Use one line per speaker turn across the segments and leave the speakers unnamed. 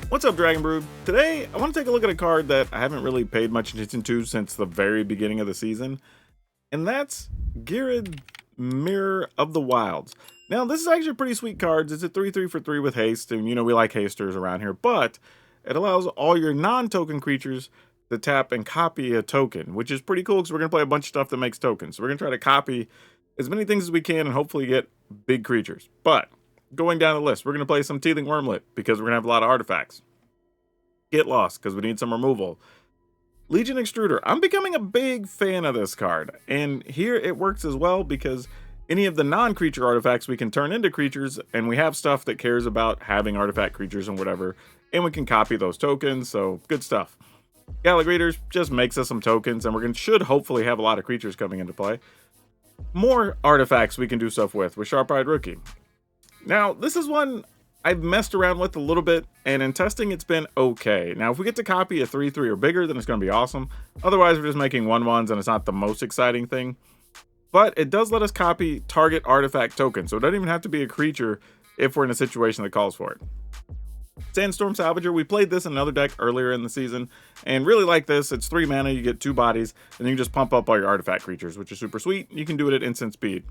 What's up, Dragon Brood? Today, I want to take a look at a card that I haven't really paid much attention to since the very beginning of the season, and that's Ghired Mirror of the Wilds. Now, this is actually a pretty sweet card. It's a 3/3 for 3 with haste, and we like hasters around here, but it allows all your non-token creatures to tap and copy a token, which is pretty cool because we're going to play a bunch of stuff that makes tokens. So we're going to try to copy as many things as we can and hopefully get big creatures. But going down the list, we're going to play some Teething Wormlet because we're going to have a lot of artifacts. Get Lost because we need some removal. Legion Extruder. I'm becoming a big fan of this card, and here it works as well because any of the non-creature artifacts we can turn into creatures, and we have stuff that cares about having artifact creatures and whatever, and we can copy those tokens, so good stuff. Gallagrators just makes us some tokens, and should hopefully have a lot of creatures coming into play. More artifacts we can do stuff with Sharp-Eyed Rookie. Now, this is one I've messed around with a little bit, and in testing it's been okay. Now, if we get to copy a 3/3 or bigger, then it's going to be awesome. Otherwise, we're just making 1/1s, and it's not the most exciting thing. But it does let us copy target artifact tokens, so it doesn't even have to be a creature if we're in a situation that calls for it. Sandstorm Salvager, we played this in another deck earlier in the season, and really like this. It's 3 mana, you get 2 bodies, and you can just pump up all your artifact creatures, which is super sweet. You can do it at instant speed.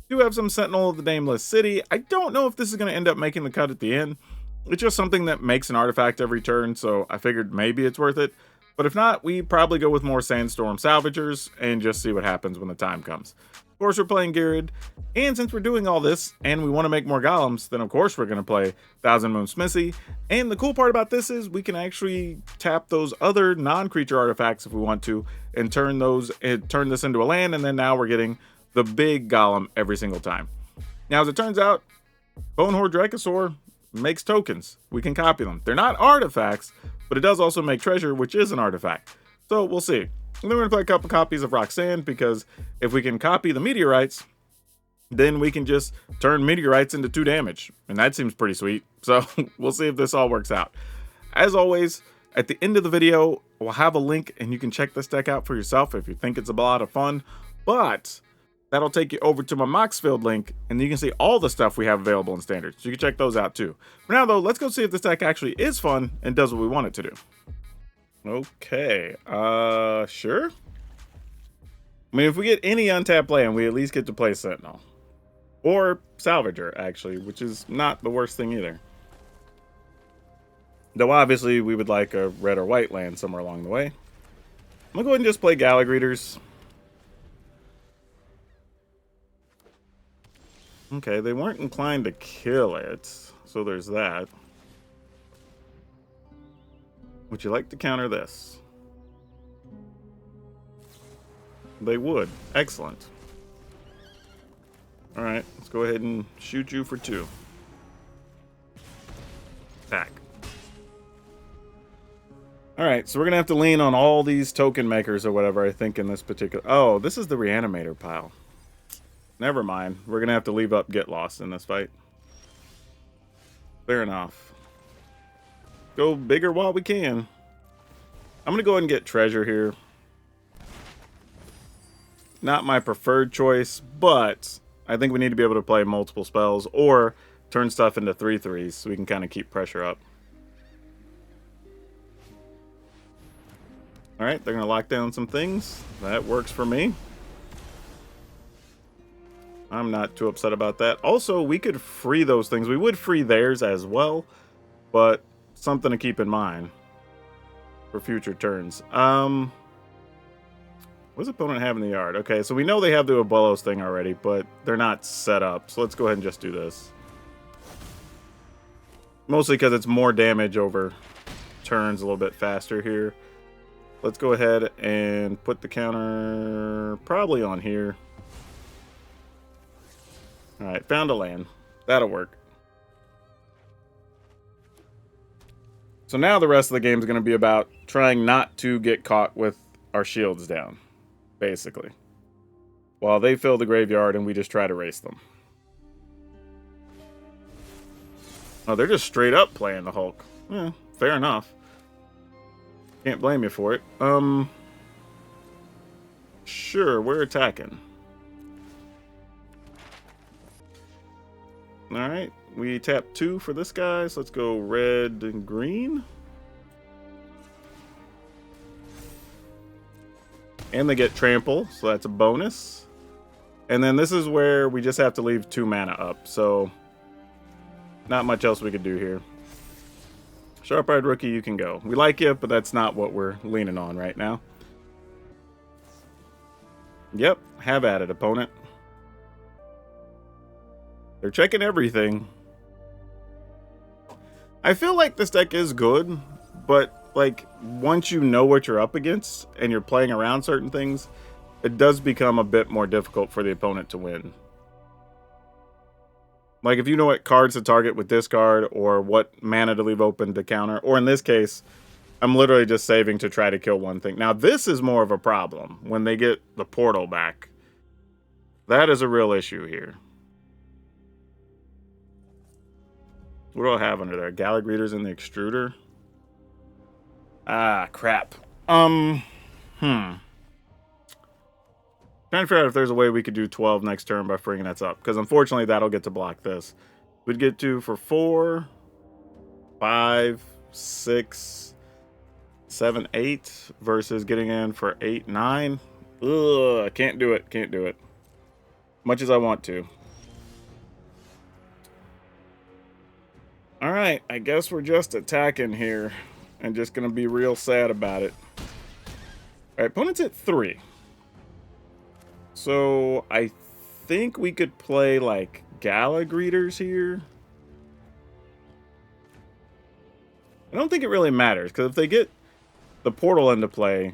Do have some Sentinel of the Nameless City. I don't know if this is going to end up making the cut at the end. It's just something that makes an artifact every turn, so I figured maybe it's worth it. But if not, we probably go with more Sandstorm Salvagers and just see what happens when the time comes. Of course, we're playing Ghired, and since we're doing all this and we want to make more golems, then of course we're going to play Thousand Moon Smithy. And the cool part about this is we can actually tap those other non-creature artifacts if we want to, and turn this into a land, and then now we're getting the big golem every single time. Now, as it turns out, Bonehorde Dracosaur makes tokens. We can copy them. They're not artifacts, but it does also make treasure, which is an artifact. So we'll see. And then we're going to play a couple copies of Roxanne, because if we can copy the meteorites, then we can just turn meteorites into 2 damage. And that seems pretty sweet. So we'll see if this all works out. As always, at the end of the video, we'll have a link, and you can check this deck out for yourself if you think it's a lot of fun. But that'll take you over to my Moxfield link, and you can see all the stuff we have available in Standard. So you can check those out too. For now, though, let's go see if this deck actually is fun and does what we want it to do. Okay, sure. I mean, if we get any untapped land, we at least get to play Sentinel. Or Salvager, actually, which is not the worst thing either. Though, obviously, we would like a red or white land somewhere along the way. I'm going to go ahead and just play Gallagrators. Okay, they weren't inclined to kill it, so there's that. Would you like to counter this? They would. Excellent. Alright, let's go ahead and shoot you for 2. Attack. Alright, so we're going to have to lean on all these token makers or whatever, I think, in this particular... Oh, this is the Reanimator pile. Never mind. We're going to have to leave up Get Lost in this fight. Fair enough. Go bigger while we can. I'm going to go ahead and get Treasure here. Not my preferred choice, but I think we need to be able to play multiple spells or turn stuff into 3/3s so we can kind of keep pressure up. Alright, they're going to lock down some things. That works for me. I'm not too upset about that. Also, we could free those things. We would free theirs as well, but something to keep in mind for future turns. What's the opponent have in the yard? Okay, so we know they have the Abuelos thing already, but they're not set up. So let's go ahead and just do this. Mostly because it's more damage over turns a little bit faster here. Let's go ahead and put the counter probably on here. Alright, found a land. That'll work. So now the rest of the game is going to be about trying not to get caught with our shields down, basically. While they fill the graveyard and we just try to race them. Oh, they're just straight up playing the Hulk. Yeah, fair enough. Can't blame you for it. Sure, we're attacking. Alright, we tap 2 for this guy, so let's go red and green. And they get trample, so that's a bonus. And then this is where we just have to leave 2 mana up, so not much else we could do here. Sharp-Eyed Rookie, you can go. We like you, but that's not what we're leaning on right now. Yep, have at it, opponent. They're checking everything. I feel like this deck is good, but like once you know what you're up against and you're playing around certain things, it does become a bit more difficult for the opponent to win. Like if you know what cards to target with this card or what mana to leave open to counter, or in this case, I'm literally just saving to try to kill one thing. Now this is more of a problem when they get the portal back. That is a real issue here. What do I have under there? Gallic Readers in the Extruder? Ah, crap. Trying to figure out if there's a way we could do 12 next turn by freeing that up. Because unfortunately, that'll get to block this. We'd get to for 4, 5, 6, 7, 8 versus getting in for 8, 9. Ugh, can't do it. Can't do it. Much as I want to. Alright, I guess we're just attacking here. And just going to be real sad about it. Alright, opponent's at 3. So, I think we could play, like, Gallic Readers here. I don't think it really matters, because if they get the portal into play,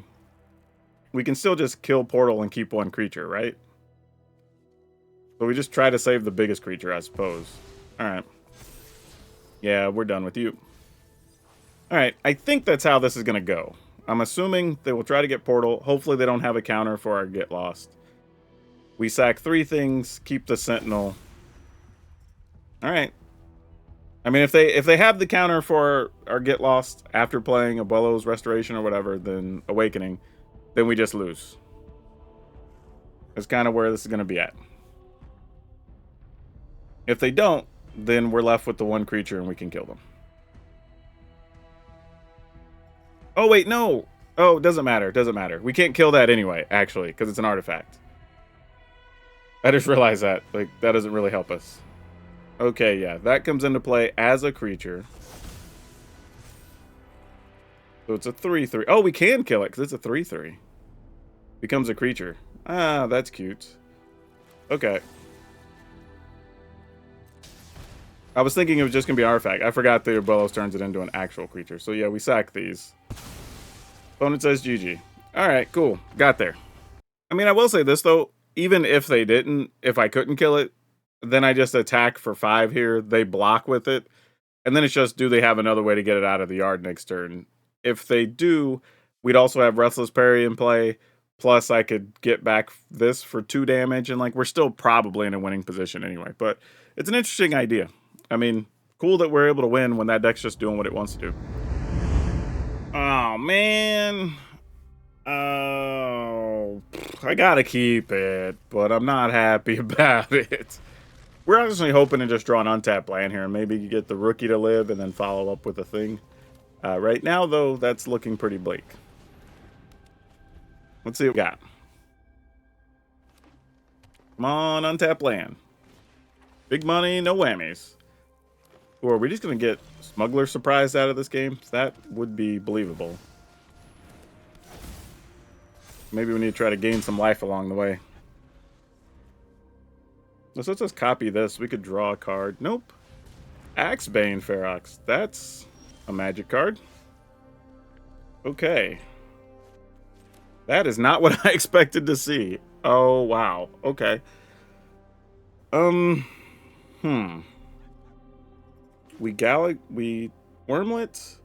we can still just kill portal and keep one creature, right? So we just try to save the biggest creature, I suppose. Alright. Yeah, we're done with you. Alright, I think that's how this is going to go. I'm assuming they will try to get portal. Hopefully they don't have a counter for our get lost. We sack 3 things, keep the sentinel. Alright. I mean, if they have the counter for our get lost after playing Abuelo's Restoration or whatever, then Awakening, then we just lose. That's kind of where this is going to be at. If they don't, then we're left with the one creature and we can kill them. Oh, wait, no. Oh, it doesn't matter. It doesn't matter. We can't kill that anyway, actually, because it's an artifact. I just realized that. Like, that doesn't really help us. Okay, yeah. That comes into play as a creature. So it's a 3/3. Oh, we can kill it, because it's a 3/3. Becomes a creature. Ah, that's cute. Okay. I was thinking it was just going to be an artifact. I forgot the Abuelos turns it into an actual creature. So yeah, we sack these. Opponent says GG. Alright, cool. Got there. I mean, I will say this, though. Even if they didn't, if I couldn't kill it, then I just attack for 5 here. They block with it. And then it's just, do they have another way to get it out of the yard next turn? If they do, we'd also have Restless Parry in play. Plus, I could get back this for 2 damage. And, like, we're still probably in a winning position anyway. But it's an interesting idea. I mean, cool that we're able to win when that deck's just doing what it wants to do. Oh, man. Oh, I gotta keep it, but I'm not happy about it. We're honestly hoping to just draw an untapped land here and maybe get the rookie to live and then follow up with a thing. Right now, though, that's looking pretty bleak. Let's see what we got. Come on, untapped land. Big money, no whammies. Or are we just going to get Smuggler surprised out of this game? That would be believable. Maybe we need to try to gain some life along the way. So let's just copy this. We could draw a card. Nope. Axebane Ferox. That's a magic card. Okay. That is not what I expected to see. Oh, wow. Okay. We Wormlet.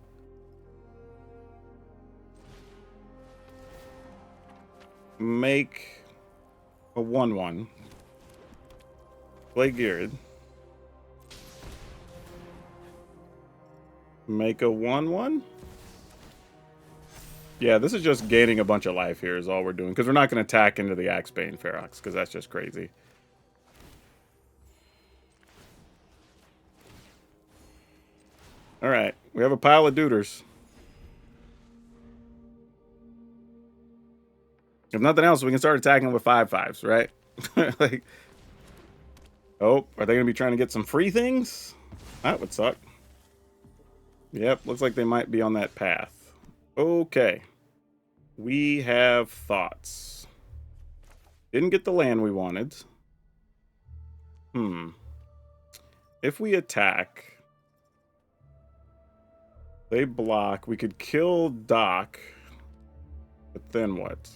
Make a 1/1. Play Ghired. Make a 1/1. Yeah, this is just gaining a bunch of life here is all we're doing. Because we're not going to attack into the Axebane Ferox. Because that's just crazy. Alright, we have a pile of duders. If nothing else, we can start attacking with 5/5s, right? Like, oh, are they going to be trying to get some free things? That would suck. Yep, looks like they might be on that path. Okay. We have thoughts. Didn't get the land we wanted. If we attack, they block. We could kill Doc. But then what?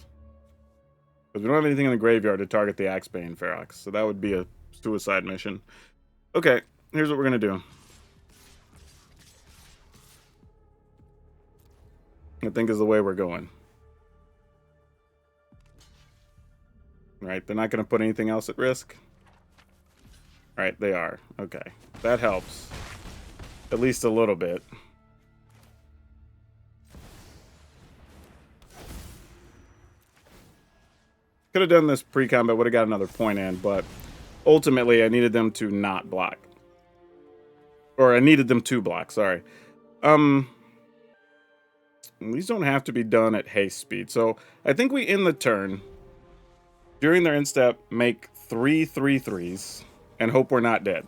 Because we don't have anything in the graveyard to target the Axebane Ferox. So that would be a suicide mission. Okay, here's what we're going to do. I think is the way we're going. Right, they're not going to put anything else at risk. Right, they are. Okay, that helps. At least a little bit. Could have done this pre-combat, would have got another point in, but ultimately I needed them to not block. Or I needed them to block, sorry. These don't have to be done at haste speed. So I think we end the turn. During their instep, make 3 3/3s and hope we're not dead.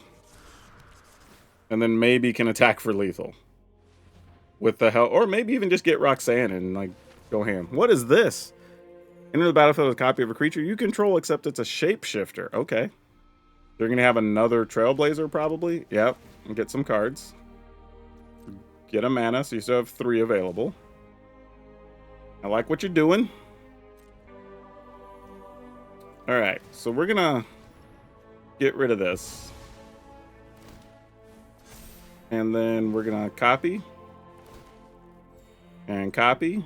And then maybe can attack for lethal. With the help, or maybe even just get Roxanne and like go ham. What is this? Enter the battlefield with a copy of a creature you control, except it's a shapeshifter. Okay. They're going to have another Trailblazer probably. Yep. And get some cards. Get a mana, so you still have 3 available. I like what you're doing. Alright, so we're gonna get rid of this. And then we're gonna copy. And copy.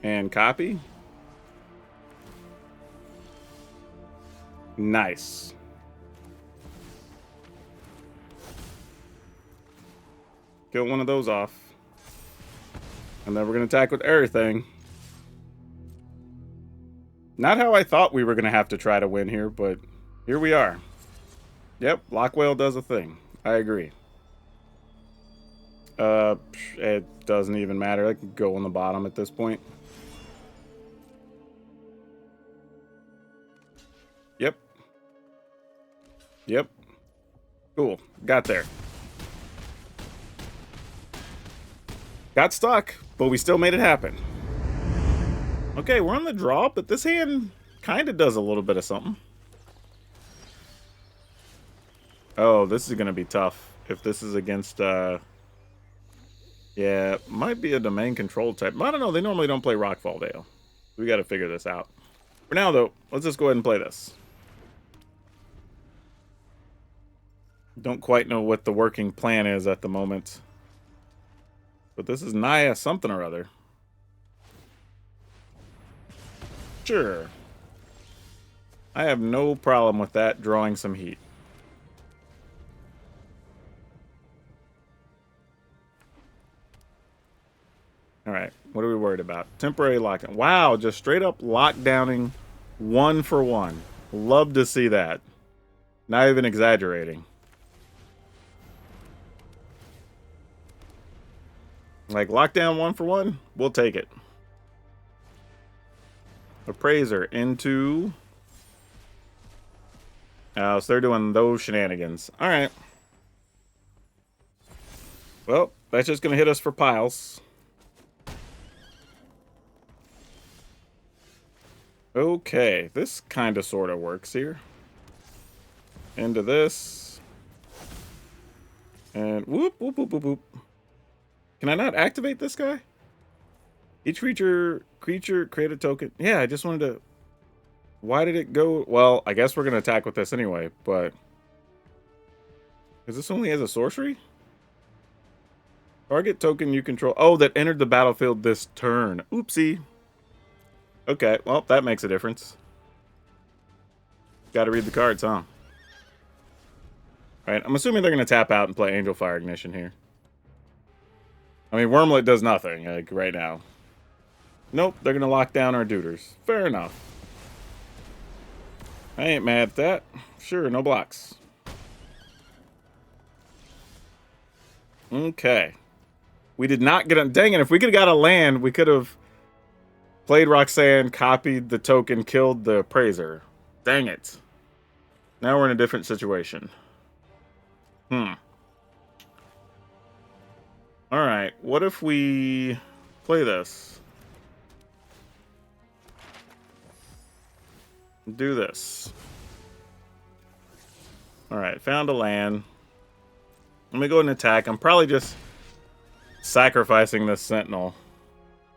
And copy. Nice. Kill one of those off. And then we're going to attack with everything. Not how I thought we were going to have to try to win here, but here we are. Yep, Lockwhale does a thing. I agree. It doesn't even matter. I can go on the bottom at this point. Yep. Yep. Cool. Got there. Got stuck, but we still made it happen. Okay, we're on the draw, but this hand kind of does a little bit of something. Oh, this is going to be tough. If this is against, yeah, might be a domain control type. I don't know, they normally don't play Rockfall Dale. We got to figure this out. For now, though, let's just go ahead and play this. Don't quite know what the working plan is at the moment. But this is Naya something or other. Sure. I have no problem with that drawing some heat. Alright, what are we worried about? Temporary lockdown. Wow, just straight up lockdowning 1 for 1. Love to see that. Not even exaggerating. Like, lockdown 1 for 1? We'll take it. Appraiser into... Oh, so they're doing those shenanigans. Alright. Well, that's just going to hit us for piles. Okay, this kind of sort of works here. Into this. And whoop, whoop, whoop, whoop, whoop. Can I not activate this guy? Each creature create a token. Yeah, I just wanted to... Why did it go... Well, I guess we're going to attack with this anyway, but... Is this only as a sorcery? Target token you control... Oh, that entered the battlefield this turn. Oopsie. Okay, well, that makes a difference. Gotta read the cards, huh? Alright, I'm assuming they're going to tap out and play Angel Fire Ignition here. I mean, Wormlet does nothing, like, right now. Nope, they're going to lock down our duders. Fair enough. I ain't mad at that. Sure, no blocks. Okay. We did not get a... Dang it, if we could have got a land, we could have played Roxanne, copied the token, killed the Praiser. Dang it. Now we're in a different situation. Alright, what if we play this? Do this. Alright, found a land. Let me go ahead and attack. I'm probably just sacrificing this Sentinel,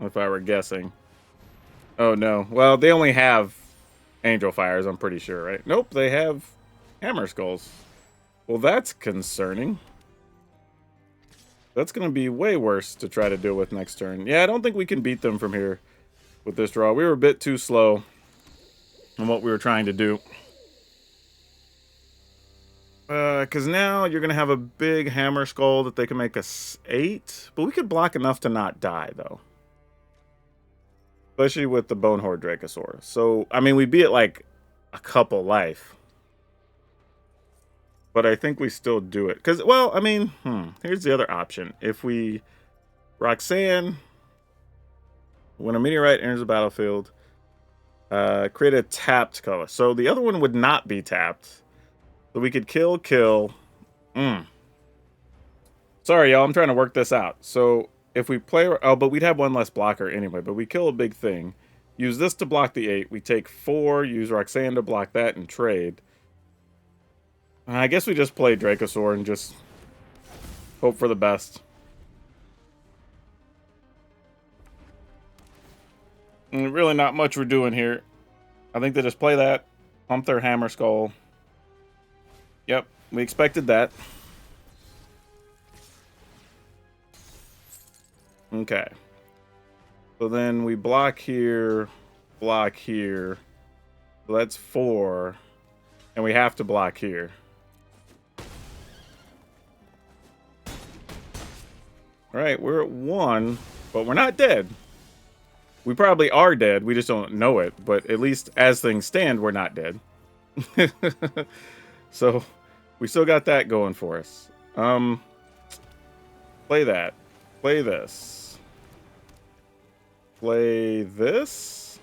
if I were guessing. Oh, no. Well, they only have Angel Fires, I'm pretty sure, right? Nope, they have Hammer Skulls. Well, that's concerning. That's going to be way worse to try to deal with next turn. Yeah, I don't think we can beat them from here with this draw. We were a bit too slow in what we were trying to do. Because now you're going to have a big Hammer Skull that they can make us 8. But we could block enough to not die, though. Especially with the Bonehorde Dracosaur. So, I mean, we'd be at, like, a couple life. But I think we still do it. Because, well, I mean, here's the other option. If we Roxanne, when a meteorite enters the battlefield, create a tapped color. So the other one would not be tapped. So we could kill. Sorry, y'all. I'm trying to work this out. So if we play... Oh, but we'd have one less blocker anyway. But we kill a big thing. Use this to block the 8. We take 4. Use Roxanne to block that and trade. I guess we just play Dracosaur and just hope for the best. And really not much we're doing here. I think they just play that. Pump their Hammer Skull. Yep, we expected that. Okay. So then we block here, block here. So that's 4. And we have to block here. Alright, we're at 1, but we're not dead. We probably are dead, we just don't know it. But at least as things stand, we're not dead. So, we still got that going for us. Play that. Play this. Play this.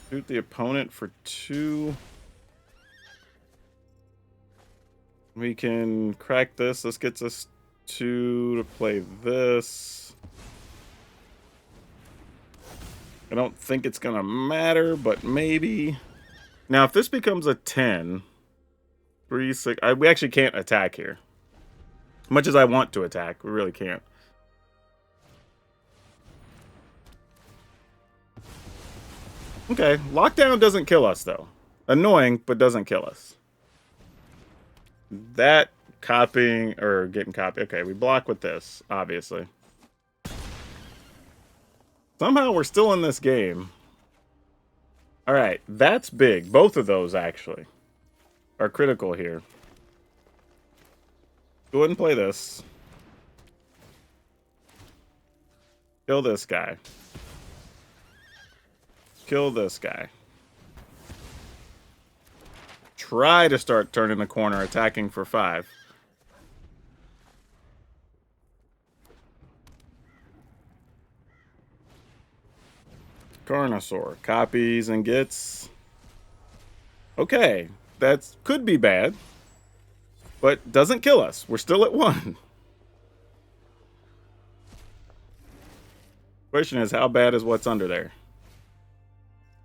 Shoot the opponent for 2. We can crack this. This gets us 2 to play this. I don't think it's going to matter, but maybe. Now, if this becomes a 10, 3, 6... we actually can't attack here. As much as I want to attack, we really can't. Okay, lockdown doesn't kill us, though. Annoying, but doesn't kill us. That copying, or getting copied. Okay, we block with this, obviously. Somehow we're still in this game. Alright, that's big. Both of those, actually, are critical here. Go ahead and play this. Kill this guy. Kill this guy. Try to start turning the corner, attacking for 5. Carnosaur copies and gets... Okay, that could be bad, but doesn't kill us. We're still at 1. Question is, how bad is what's under there?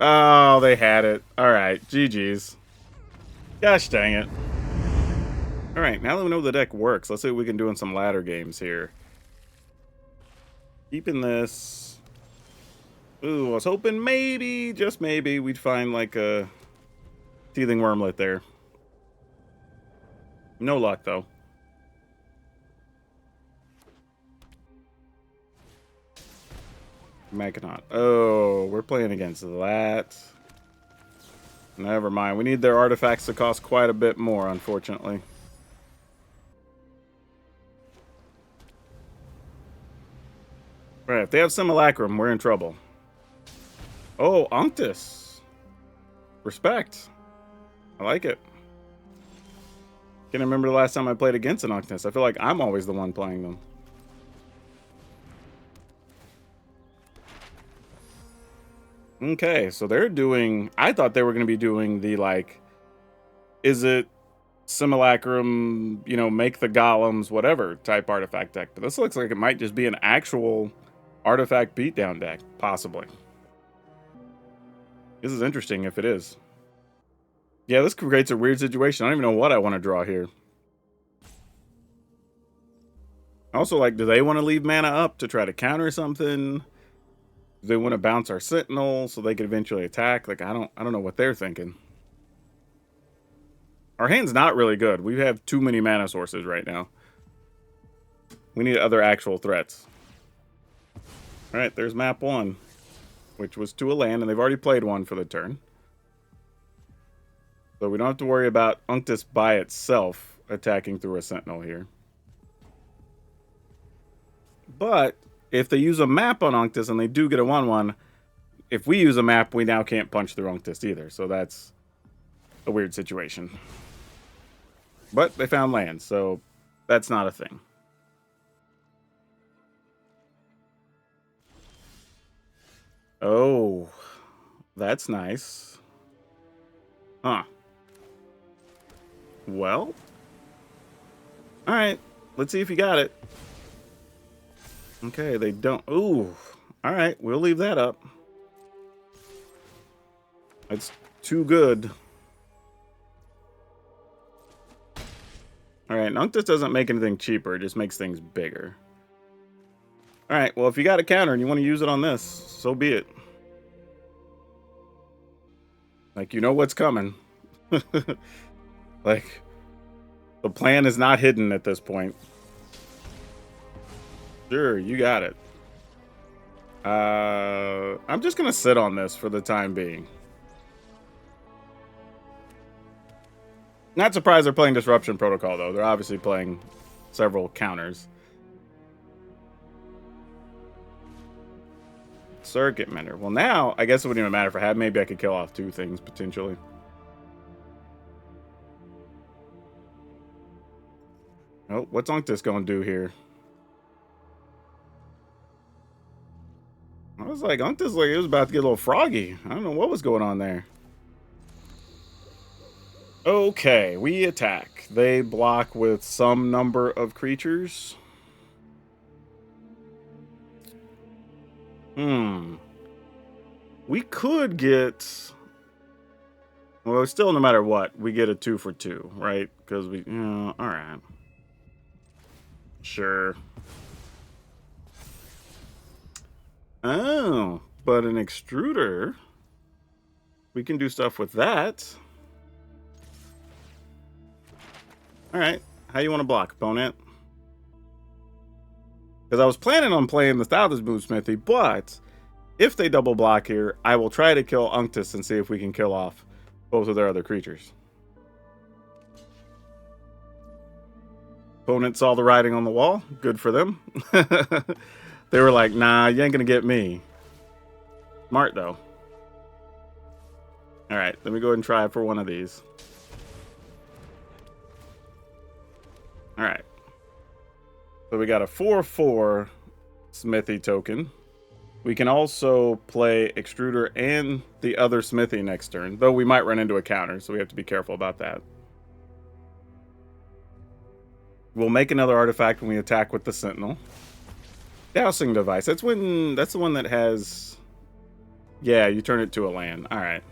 Oh, they had it. Alright, GG's. Gosh dang it. Alright, now that we know the deck works, let's see what we can do in some ladder games here. Keeping this. Ooh, I was hoping maybe, just maybe, we'd find like a teething wormlet there. No luck, though. Mechanaut. Oh, we're playing against that. Never mind. We need their artifacts to cost quite a bit more, unfortunately. Right, if they have Simulacrum, we're in trouble. Oh, Unctus. Respect. I like it. Can't remember the last time I played against an Unctus. I feel like I'm always the one playing them. Okay, so they're doing... I thought they were going to be doing the, like... Izzet Simulacrum, you know, make the golems, whatever type artifact deck. But this looks like it might just be an actual artifact beatdown deck, possibly. This is interesting if it is. Yeah, this creates a weird situation. I don't even know what I want to draw here. Also, like, do they want to leave mana up to try to counter something? Do they want to bounce our Sentinel so they could eventually attack? Like, I don't know what they're thinking. Our hand's not really good. We have too many mana sources right now. We need other actual threats. Alright, there's map 1, which was to a land, and they've already played one for the turn. So we don't have to worry about Unctus by itself attacking through a Sentinel here. But if they use a map on Unctus and they do get a 1/1, if we use a map, we now can't punch through Unctus either. So that's a weird situation. But they found land, so that's not a thing. Oh, that's nice. Huh. Well. Alright, let's see if you got it. Okay, they don't... Ooh. Alright, we'll leave that up. That's too good. Alright, Unctus doesn't make anything cheaper, it just makes things bigger. Alright, well, if you got a counter and you want to use it on this, so be it. Like, you know what's coming. Like, the plan is not hidden at this point. Sure, you got it. I'm just going to sit on this for the time being. Not surprised they're playing Disruption Protocol, though. They're obviously playing several counters. Circuit Mender. Well, now, I guess it wouldn't even matter if I had. Maybe I could kill off 2 things, potentially. Oh, what's Unctus going to do here? I was like, Unctus, like, it was about to get a little froggy. I don't know what was going on there. Okay, we attack. They block with some number of creatures. We could get... Well, still, no matter what, we get a 2 for 2, right? Because we... alright. Sure. Oh, but an extruder... We can do stuff with that. Alright, how you want to block, opponent? Because I was planning on playing the Thousands Moon Smithy, but if they double block here, I will try to kill Unctus and see if we can kill off both of their other creatures. Opponent saw the writing on the wall. Good for them. They were like, nah, you ain't going to get me. Smart, though. Alright, let me go ahead and try for one of these. Alright. So we got a 4/4 Smithy token. We can also play Extruder and the other Smithy next turn, though we might run into a counter, so we have to be careful about that. We'll make another artifact when we attack with the Sentinel. Dowsing Device. That's the one that has... Yeah, you turn it to a land. Alright.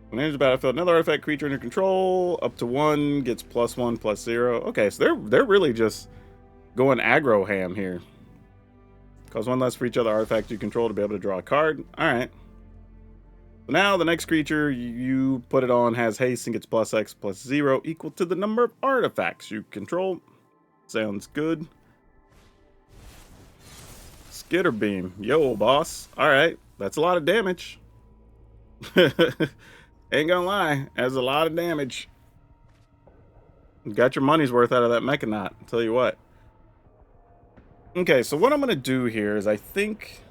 When enters the battlefield, another artifact creature under control, up to 1, gets +1/+0. Okay, so they're really just going aggro ham here. Cause 1 less for each other artifact you control to be able to draw a card. Alright. So now the next creature you put it on has haste and gets +X/+0 equal to the number of artifacts you control. Sounds good. Skitter Beam. Yo, boss. Alright, that's a lot of damage. Ain't gonna lie, that's a lot of damage. You got your money's worth out of that Mechanaut, I'll tell you what. Okay, so what I'm gonna do here is I think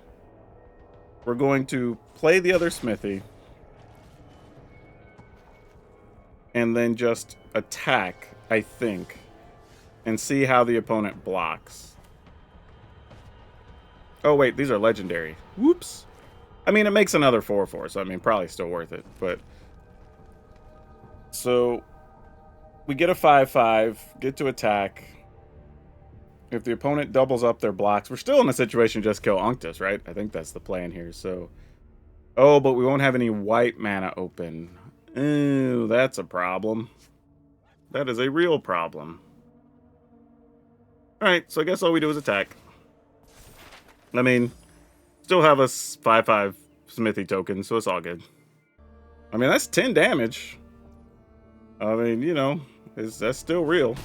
we're going to play the other Smithy. and then just attack, I think, and see how the opponent blocks. Oh, wait, these are legendary. Whoops. I mean, it makes another 4/4, so I mean, probably still worth it, but... So, we get a 5/5, get to attack. If the opponent doubles up their blocks, we're still in a situation just kill Unctus, right? I think that's the plan here, so... Oh, but we won't have any white mana open. Ooh, that's a problem. That is a real problem. Alright, so I guess all we do is attack. I mean, still have a 5/5 Smithy token, so it's all good. I mean, that's 10 damage. I mean, you know, that's still real.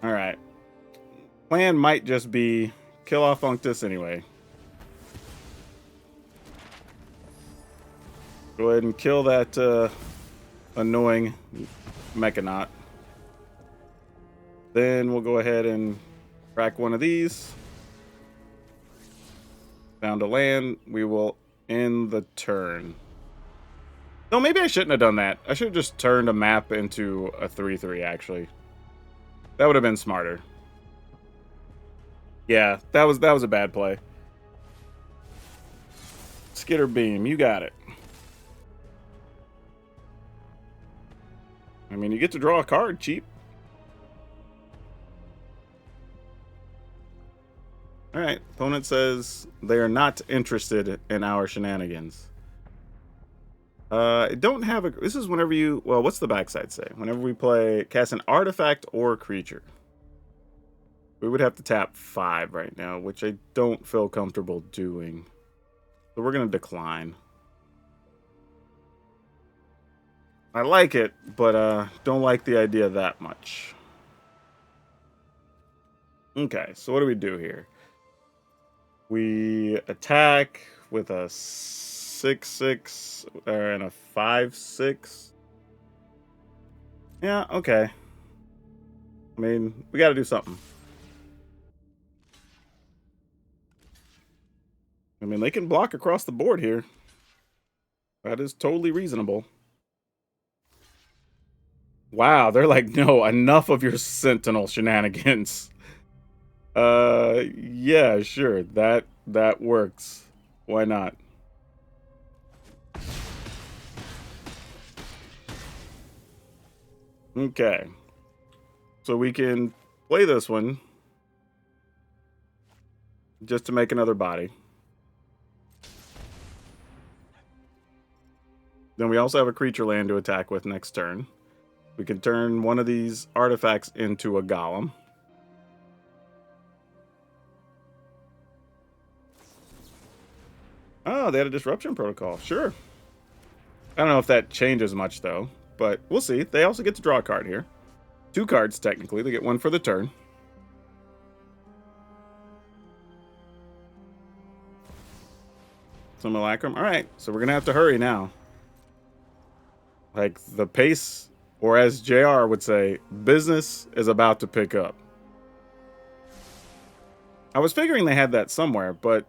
Alright. Plan might just be kill off Unctus anyway. Go ahead and kill that annoying Mechanaut. Then we'll go ahead and crack one of these. Found a land. We will end the turn. No, maybe I shouldn't have done that. I should have just turned a map into a 3/3, actually. That would have been smarter. Yeah, that was a bad play. Skitter Beam, you got it. I mean, you get to draw a card cheap. Alright, opponent says they are not interested in our shenanigans. I don't have a... This is whenever you... Well, what's the backside say? Whenever we cast an artifact or creature. We would have to tap 5 right now, which I don't feel comfortable doing. So we're going to decline. I like it, but don't like the idea that much. Okay, so what do we do here? We attack with a 6/6 and a 5/6. Yeah, okay. I mean, we got to do something. I mean, they can block across the board here. That is totally reasonable. Wow, they're like, no, enough of your Sentinel shenanigans. Yeah, sure. That works. Why not? Okay. So we can play this one just to make another body. Then we also have a creature land to attack with next turn. We can turn one of these artifacts into a golem. Oh, they had a disruption protocol. Sure. I don't know if that changes much, though. But we'll see. They also get to draw a card here. 2 cards, technically. They get 1 for the turn. Simulacrum. Alright, so we're going to have to hurry now. Like, the pace... Or as JR would say, business is about to pick up. I was figuring they had that somewhere, but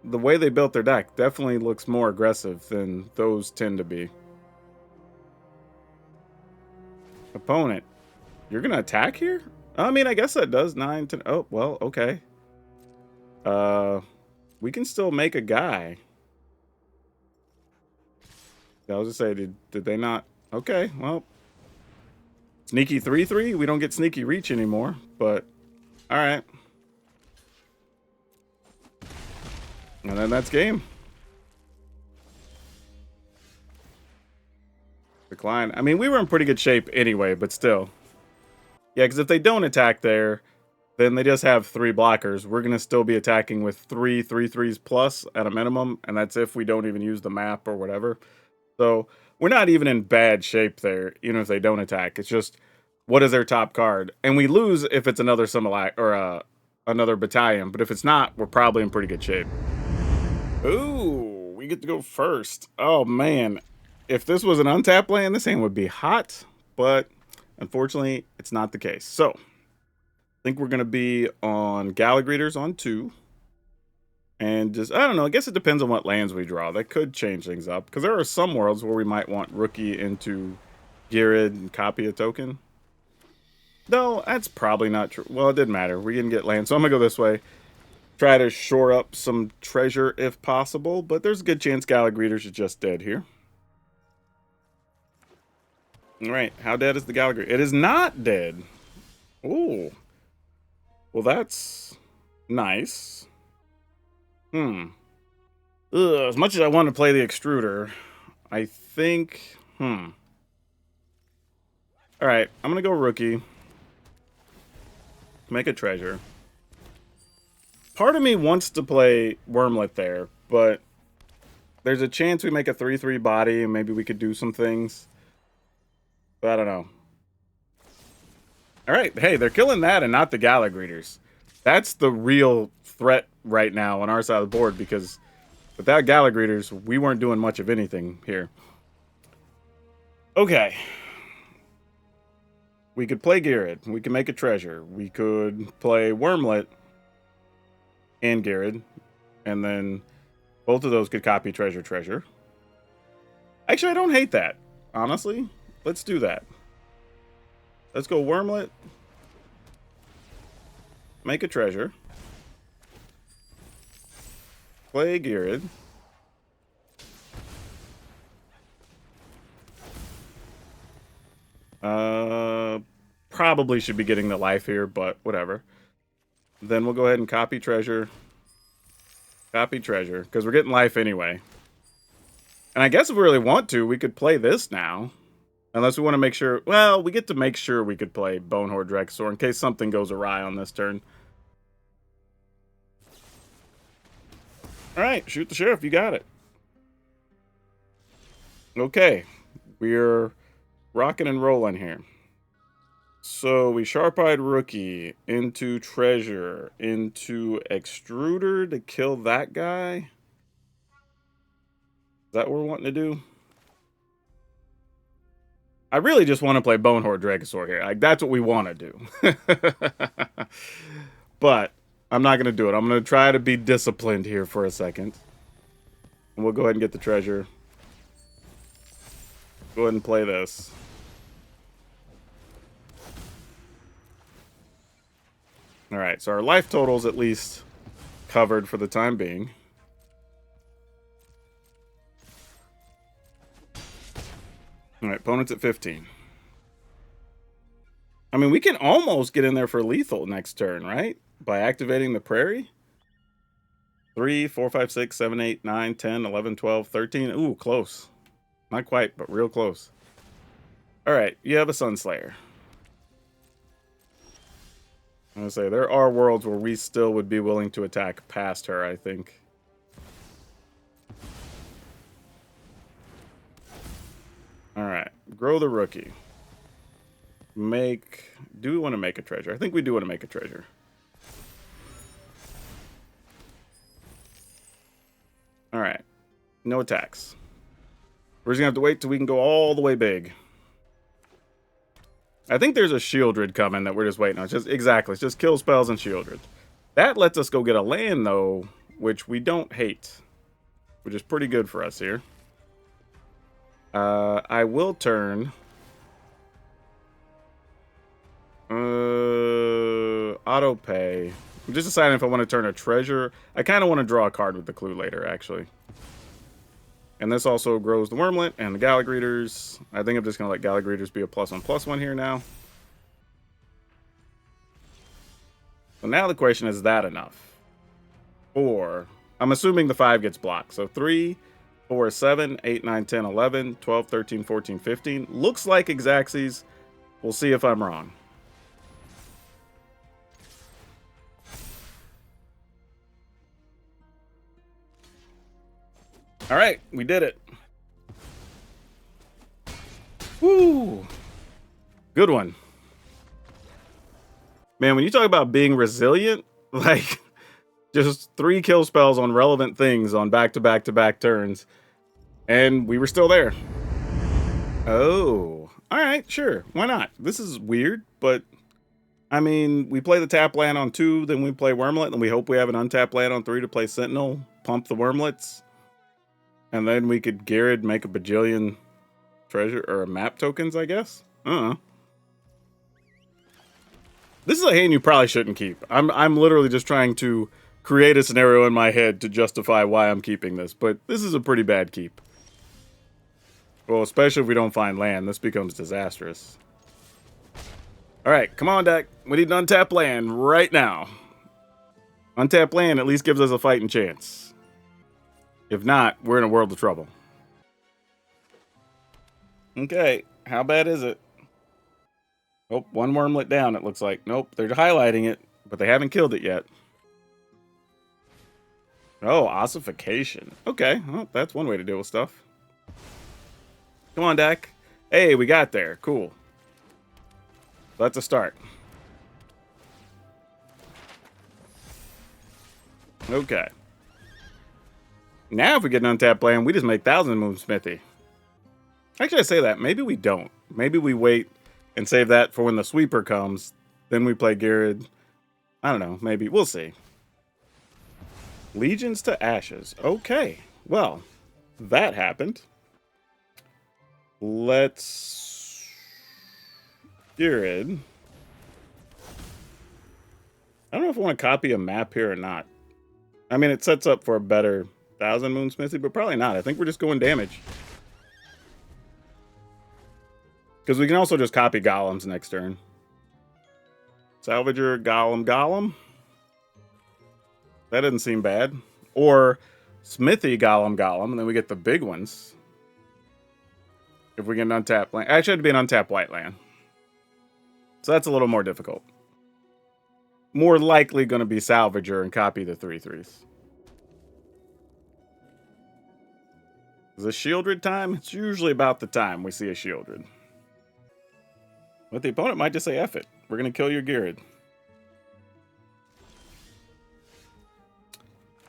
the way they built their deck definitely looks more aggressive than those tend to be. Opponent. You're going to attack here? I mean, I guess that does 9, 10. Oh, well, okay. We can still make a guy. I was just saying, did they not... Okay, well, sneaky 3/3. We don't get sneaky reach anymore, but all right. And then that's game. Decline. I mean, we were in pretty good shape anyway, but still. Yeah, because if they don't attack there, then they just have 3 blockers. We're going to still be attacking with 3 3/3s plus at a minimum, and that's if we don't even use the map or whatever. So... We're not even in bad shape there, even if they don't attack. It's just, what is their top card? And we lose if it's another or another battalion. But if it's not, we're probably in pretty good shape. Ooh, we get to go first. Oh, man. If this was an untapped land, this hand would be hot. But unfortunately, it's not the case. So, I think we're going to be on Gallagreeters on 2. And just, I don't know, I guess it depends on what lands we draw. That could change things up. Because there are some worlds where we might want Rookie into Ghired and copy a token. No, that's probably not true. Well, it didn't matter. We didn't get land, so I'm going to go this way. Try to shore up some treasure if possible. But there's a good chance Ghried is just dead here. Alright, how dead is the Ghried? It is not dead. Ooh. Well, that's nice. Ugh, as much as I want to play the extruder, I think, Alright, I'm gonna go Rookie. Make a treasure. Part of me wants to play Wormlet there, but there's a chance we make a 3/3 body and maybe we could do some things. But I don't know. Alright, hey, they're killing that and not the Ghried. That's the real threat right now on our side of the board, because without Ghried, we weren't doing much of anything here. Okay. We could play Ghired. We can make a treasure. We could play Wormlet and Ghired. And then both of those could copy treasure. Actually, I don't hate that. Honestly, let's do that. Let's go Wormlet. Make a treasure. Play Ghired. Probably should be getting the life here, but whatever. Then we'll go ahead and copy treasure. Copy treasure, because we're getting life anyway. And I guess if we really want to, we could play this now. Unless we want to make sure... Well, we get to make sure we could play Bonehorde Drexor in case something goes awry on this turn. Alright, shoot the sheriff, you got it. Okay, we're rocking and rolling here. So we Sharp-Eyed Rookie into treasure, into extruder to kill that guy. Is that what we're wanting to do? I really just want to play Bonehorde Drexor here. Like, that's what we want to do. But I'm not going to do it. I'm going to try to be disciplined here for a second. And we'll go ahead and get the treasure. Go ahead and play this. Alright, so our life total's at least covered for the time being. Alright, opponent's at 15. I mean, we can almost get in there for lethal next turn, right? By activating the Prairie. 3, 4, 5, 6, 7, 8, 9, 10, 11, 12, 13. Ooh, close. Not quite, but real close. Alright, you have a Sunslayer. I'm gonna say, there are worlds where we still would be willing to attack past her, I think. Alright, grow the Rookie. Make... Do we want to make a treasure? I think we do want to make a treasure. Alright, no attacks. We're just gonna have to wait till we can go all the way big. I think there's a Shieldred coming that we're just waiting on. It's just exactly, it's just kill spells and Shieldred. That lets us go get a land though, which we don't hate, which is pretty good for us here. I will turn auto pay. I'm just deciding if I want to turn a treasure. I kind of want to draw a card with the clue later, actually. And this also grows the Wormlet and the Ghried. I think I'm just going to let Ghried be a +1/+1 here now. So now the question is that enough? 4. I'm assuming the 5 gets blocked. So 3, 4, 7, 8, 9, 10, 11, 12, 13, 14, 15. Looks like Xaxes. We'll see if I'm wrong. All right, we did it. Woo! Good one. Man, when you talk about being resilient, like just 3 kill spells on relevant things on back-to-back-to-back turns, and we were still there. Oh, all right, sure. Why not? This is weird, but I mean, we play the tap land on 2, then we play Wormlet, and we hope we have an untapped land on 3 to play Sentinel, pump the Wormlets, and then we could Ghired, make a bajillion treasure or map tokens, I guess. I don't know. This is a hand you probably shouldn't keep. I'm literally just trying to create a scenario in my head to justify why I'm keeping this, but this is a pretty bad keep. Well, especially if we don't find land, this becomes disastrous. Alright, come on, deck. We need an untap land right now. Untap land at least gives us a fighting chance. If not, we're in a world of trouble. Okay, how bad is it? Oh, 1 Wormlet down, it looks like. Nope, they're highlighting it, but they haven't killed it yet. Oh, ossification. Okay, well, that's one way to deal with stuff. Come on, deck. Hey, we got there. Cool. That's a start. Okay. Now if we get an untapped land, we just make 1,000 Moon Smithy. Actually, I say that. Maybe we don't. Maybe we wait and save that for when the sweeper comes. Then we play Ghired. I don't know. Maybe. We'll see. Legions to Ashes. Okay. Well, that happened. Let's... Ghired. I don't know if I want to copy a map here or not. I mean, it sets up for a better 1,000 Moon Smithy, but probably not. I think we're just going damage. Because we can also just copy golems next turn. Salvager, golem. That doesn't seem bad. Or Smithy, golem, and then we get the big ones. If we get an untapped land. Actually, it'd be an untapped white land. So that's a little more difficult. More likely going to be Salvager and copy the 3/3s. Is it Shieldred time? It's usually about the time we see a Shieldred. But the opponent might just say, F it. We're going to kill your Ghired.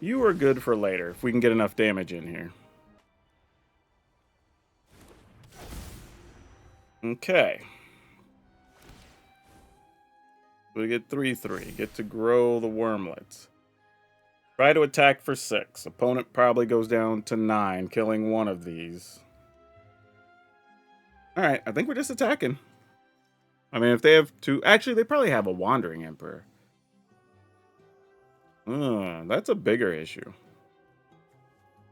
You are good for later, if we can get enough damage in here. Okay. We get 3/3. Get to grow the Wormlets. Try to attack for 6. Opponent probably goes down to 9, killing one of these. Alright, I think we're just attacking. I mean, if they have 2... Actually, they probably have a Wandering Emperor. That's a bigger issue.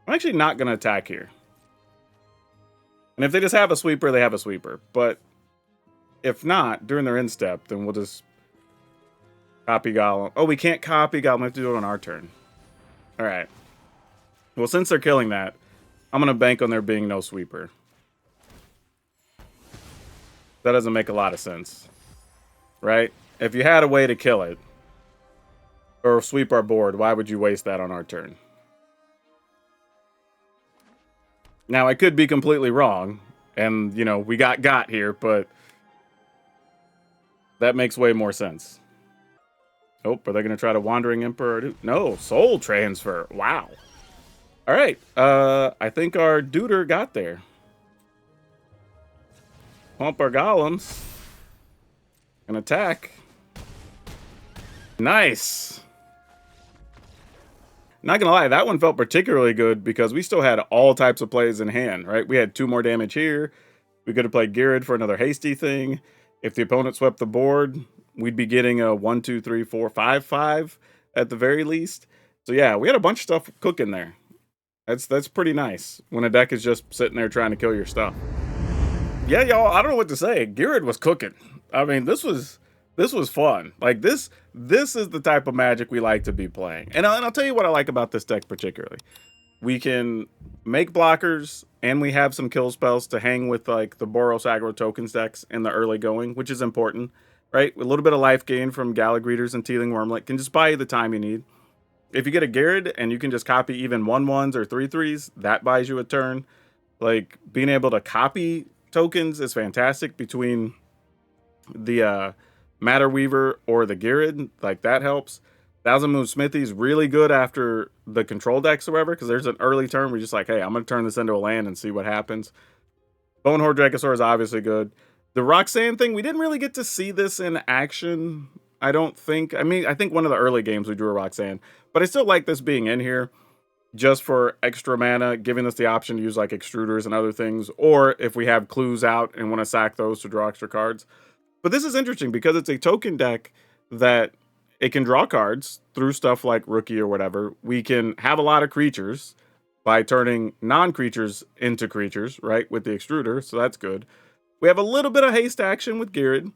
I'm actually not going to attack here. And if they just have a sweeper, they have a sweeper. But if not, during their end step, then we'll just copy Golem. Oh, we can't copy Golem. We have to do it on our turn. Alright. Well, since they're killing that, I'm going to bank on there being no sweeper. That doesn't make a lot of sense. Right? If you had a way to kill it, or sweep our board, why would you waste that on our turn? Now, I could be completely wrong, and, you know, we got here, but that makes way more sense. Oh, are they going to try to Wandering Emperor? No, Soul Transfer. Wow. All right. I think our duder got there. Pump our golems. And attack. Nice. Not gonna lie, that one felt particularly good because we still had all types of plays in hand, right? We had 2 more damage here. We could have played Ghired for another hasty thing. If the opponent swept the board, we'd be getting a 1, 2, 3, 4, 5, 5 at the very least. So yeah, we had a bunch of stuff cooking there. That's pretty nice when a deck is just sitting there trying to kill your stuff. Yeah, y'all, I don't know what to say. Ghired was cooking. I mean, this was fun. Like, this is the type of Magic we like to be playing. And I'll tell you what I like about this deck particularly. We can make blockers, and we have some kill spells to hang with, like, the Boros Aggro Tokens decks in the early going, which is important, right? A little bit of life gain from Gallagreeters and Teething Wormlet can just buy you the time you need. If you get a Ghired, and you can just copy even 1/1s or 3/3s, that buys you a turn. Like, being able to copy tokens is fantastic between the Matter Weaver or the Ghired. Like, that helps. 1,000 Moon Smithy is really good after the control decks or whatever, because there's an early turn where you're just like, hey, I'm going to turn this into a land and see what happens. Bonehorde Dracosaur is obviously good. The Roxanne thing, we didn't really get to see this in action I don't think. I mean, I think one of the early games we drew a Roxanne, but I still like this being in here just for extra mana, giving us the option to use like extruders and other things, or if we have clues out and want to sack those to draw extra cards. But this is interesting because it's a token deck that it can draw cards through stuff like Rookie or whatever. We can have a lot of creatures by turning non-creatures into creatures, right, with the extruder, so that's good. We have a little bit of haste action with Ghired.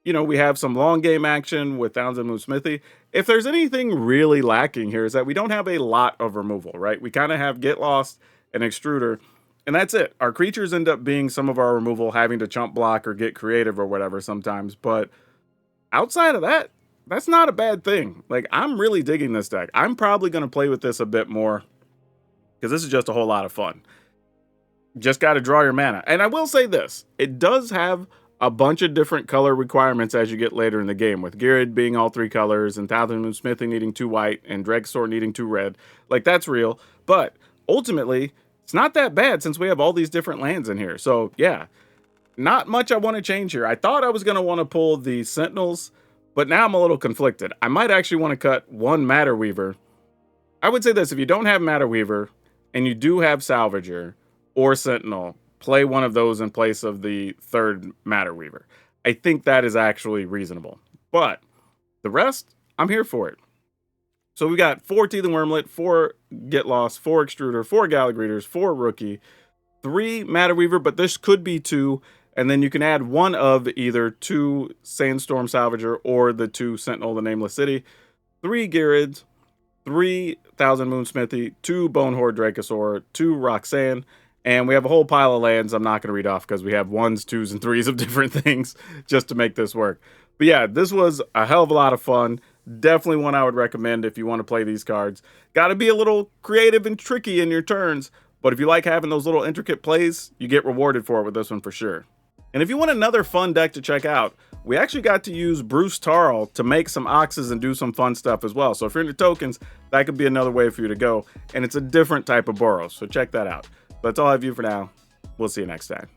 You know, we have some long game action with Thousand Moon Smithy. If there's anything really lacking here is that we don't have a lot of removal, right? We kind of have Get Lost and Extruder, and that's it. Our creatures end up being some of our removal, having to chump block or get creative or whatever sometimes, but outside of that, that's not a bad thing. Like, I'm really digging this deck. I'm probably going to play with this a bit more because this is just a whole lot of fun. Just got to draw your mana. And I will say this, it does have a bunch of different color requirements as you get later in the game, with Ghired being all 3 colors and Thousand Moon Smithy needing 2 white and Dragstore needing 2 red. Like, that's real. But ultimately, it's not that bad since we have all these different lands in here. So yeah, not much I want to change here. I thought I was going to want to pull the Sentinels, but now I'm a little conflicted. I might actually want to cut 1 Matter Weaver. I would say this, if you don't have Matter Weaver and you do have Salvager or Sentinel, play one of those in place of the 3rd Matter Weaver. I think that is actually reasonable. But the rest, I'm here for it. So we got 4 Teething Wormlet, 4 Get Lost, 4 Extruder, 4 Gallagreators, 4 Rookie, 3 Matter Weaver, but this could be 2, and then you can add one of either 2 Sandstorm Salvager or the 2 Sentinel, the Nameless City, 3 Ghired, 3 Thousand Moon Smithy, 2 Bonehorde Dracosaur, 2 Roxanne, and we have a whole pile of lands I'm not going to read off because we have 1s, 2s, and 3s of different things just to make this work. But yeah, this was a hell of a lot of fun. Definitely one I would recommend if you want to play these cards. Got to be a little creative and tricky in your turns, but if you like having those little intricate plays, you get rewarded for it with this one for sure. And if you want another fun deck to check out, we actually got to use Bruce Tarl to make some Oxes and do some fun stuff as well. So if you're into tokens, that could be another way for you to go. And it's a different type of Boros, so check that out. That's all I have for you for now. We'll see you next time.